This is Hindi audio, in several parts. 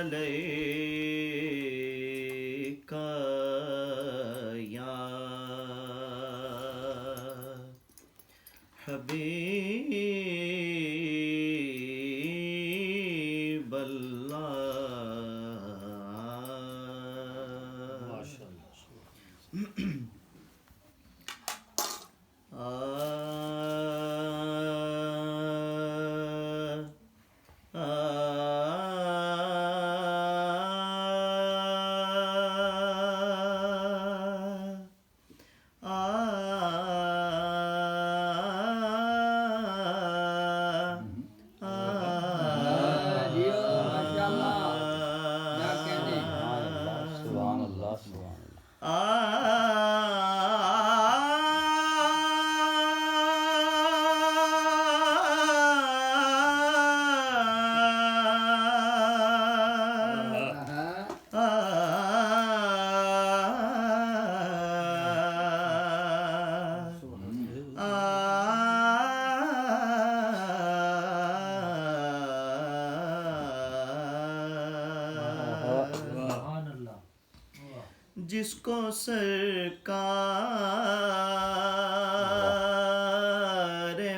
अलैका या हबीब अल्लाह। जिसको सरकार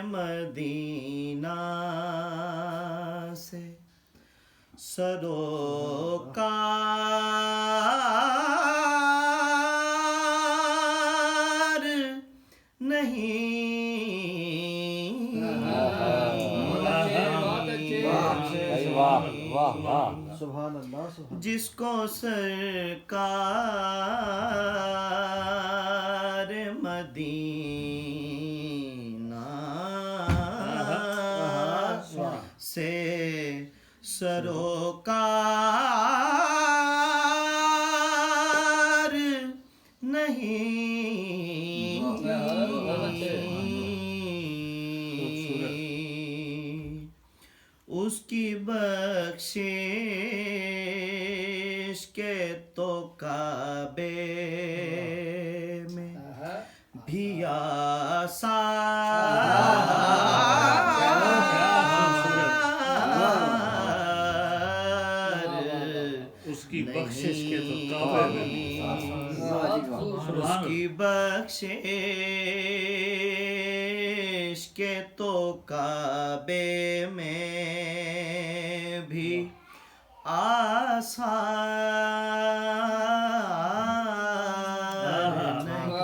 मदीना से सरोकार नहीं जिसको सरकार मदीना से सरोकार नहीं उसकी बख्शिश के तो काबे में भी आसार उसकी बख्शिश के तो काबे में उसकी बख्शिश के तो काबे में भी आसार नहीं।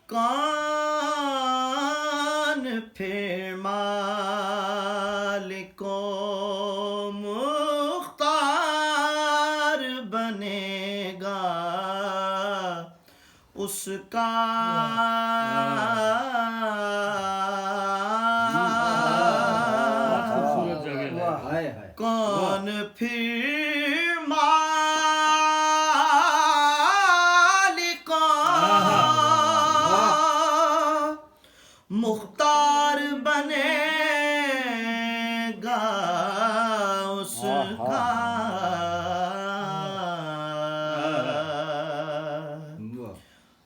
कौन फिर मालिको मुख्तार बनेगा उसका कौन फिर मालिको मुख्तार बनेगा उसका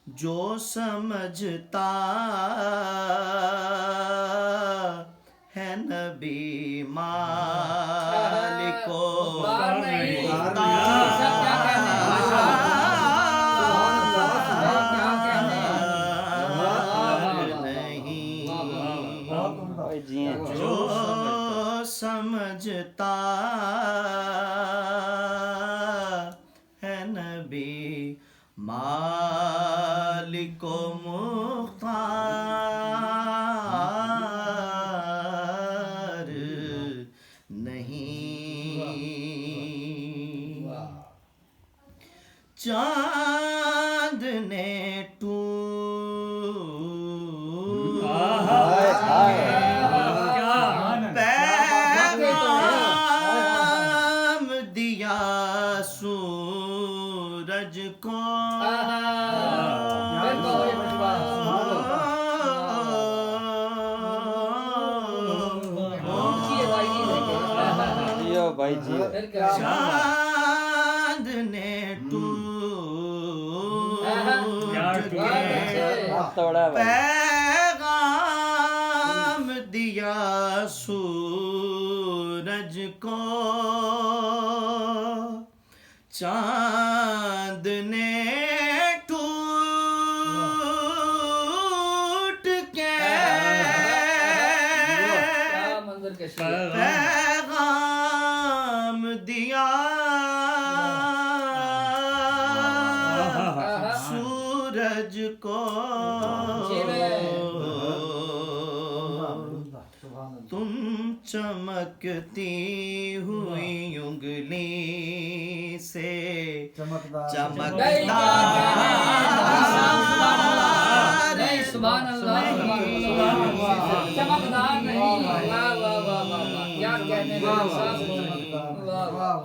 जो समझता है नबी मालिको जो समझता है नबी मालिको मुख्तार नहीं। चांद ने पैगाम दिया सूरज को भाई जी चांद ने पैगाम दिया सूरज को चांद ने टूट के पैगाम दिया सूरज को तुम चमकती हुई उंगली से चमकदार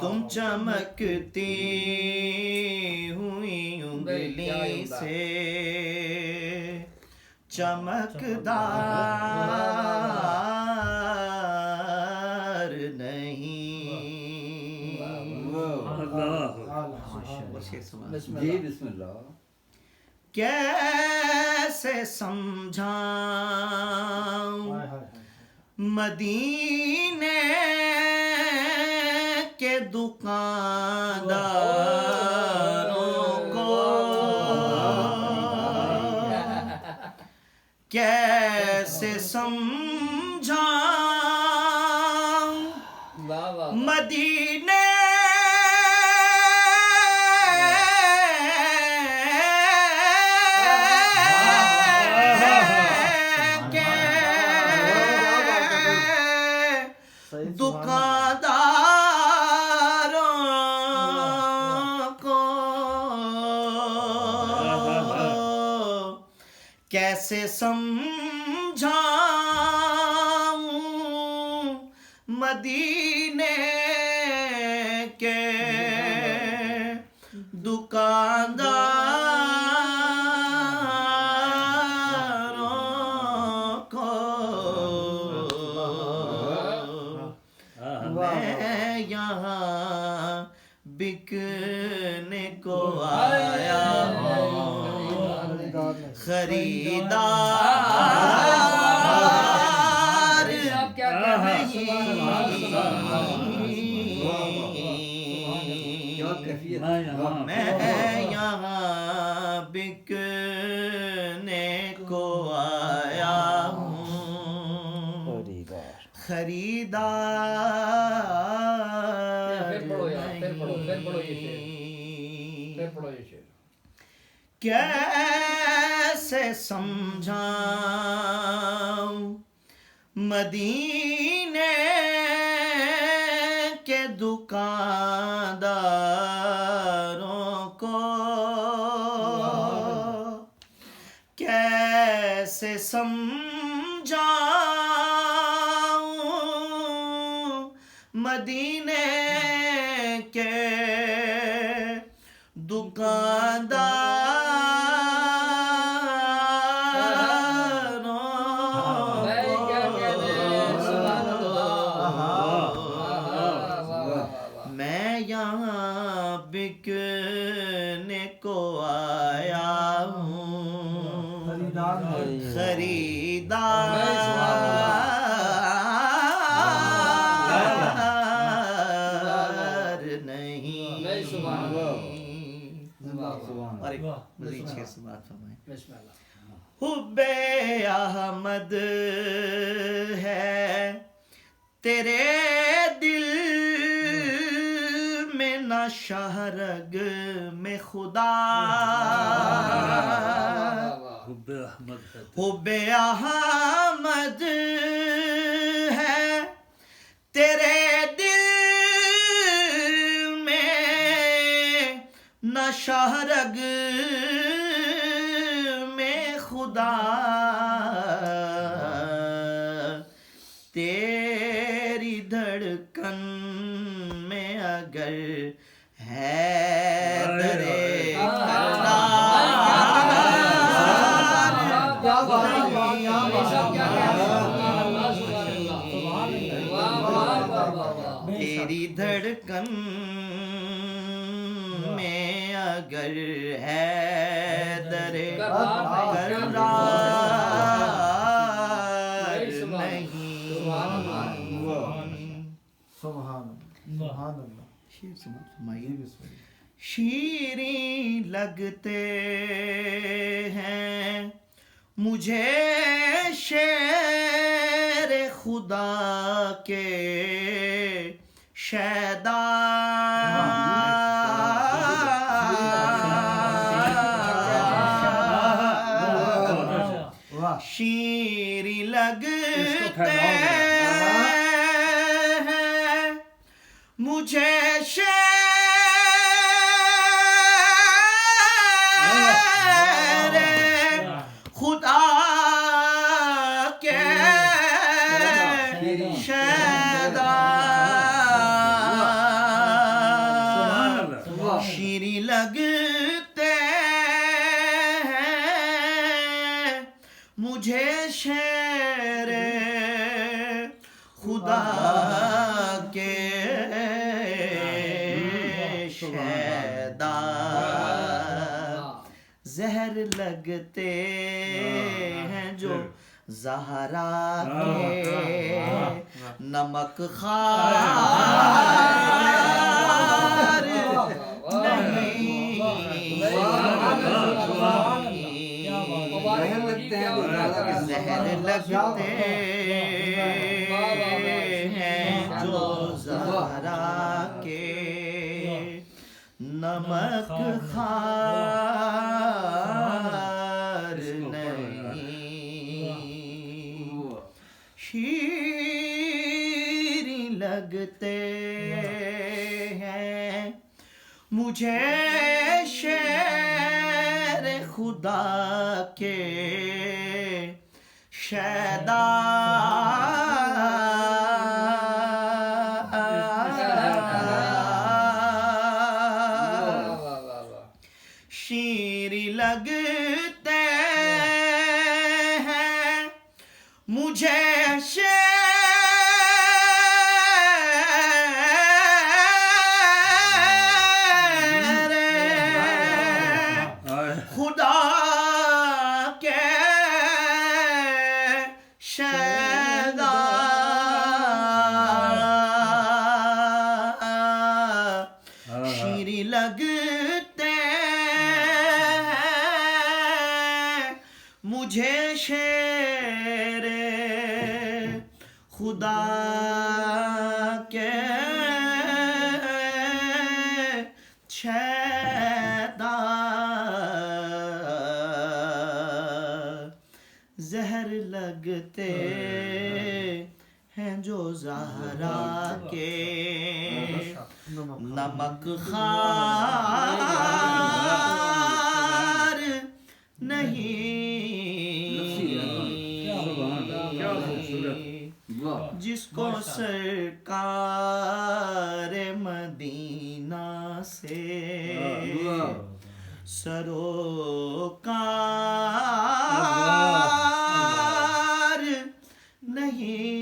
तुम चमकती हुई उंगली से चमकदार नहीं। जी बिस्मिल्लाह। कैसे समझाऊं मदीने के दुकानदारों को, कैसे समझाऊं मदीने दुकानदारों को, कैसे समझाऊं मदीने के दुकानदारों को। मैं यहाँ बिकने को आया हूँ, खरीदार नहीं। मैं यहाँ बिकने को आया हूँ, खरीदार नहीं। कैसे समझाऊं मदीने के दुकानदारों को, कैसे समझाऊं मदीने के दुकानदारों। मैं यहाँ बिकने को आया हूँ, खरीदार नहीं। अरे मज़ीद शेर से बात फरमाएं। हुब्बे अहमद है तेरे दिल में, न शहरग में खुदा। हुब्बे अहमद है तेरे दिल में, न शहरग में खुदा। तेरी धड़कन में अगर है दरे तेरी धड़कन में अगर है दरे करार नहीं। सुभान अल्लाह। शेर समाइए। जी बिस्मिल्लाह। शीरीं लगते हैं मुझे शेर खुदा के शैदा वाह शीरीं लगते हैं मुझे शेर खुदा के शैदा शीरीं लगते हैं मुझे शेर खुदा के शैदा जहर लगते हैं जो ज़हरा के नमक खार नहीं जहर लगते हैं जो ज़हरा के नमक खार नहीं शीरीं लगते हैं मुझे शेर खुदा के शैदा शीरीं लगते हैं मुझे शेर खुदा के शैदा शीरीं लगते हैं मुझे शेर खुदा के शैदा जहर लगते हैं जो ज़हरा के नमक खार नहीं जिसको सरकार मदीना से सरोकार नहीं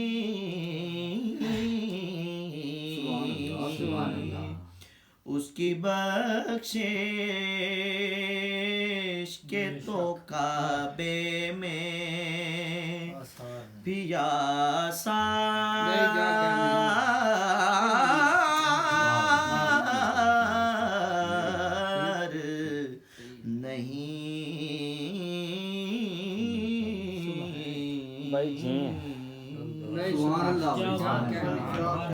उसकी बख्शिश के तो काबे में भी आसार नहीं भाई जी सुभान अल्लाह।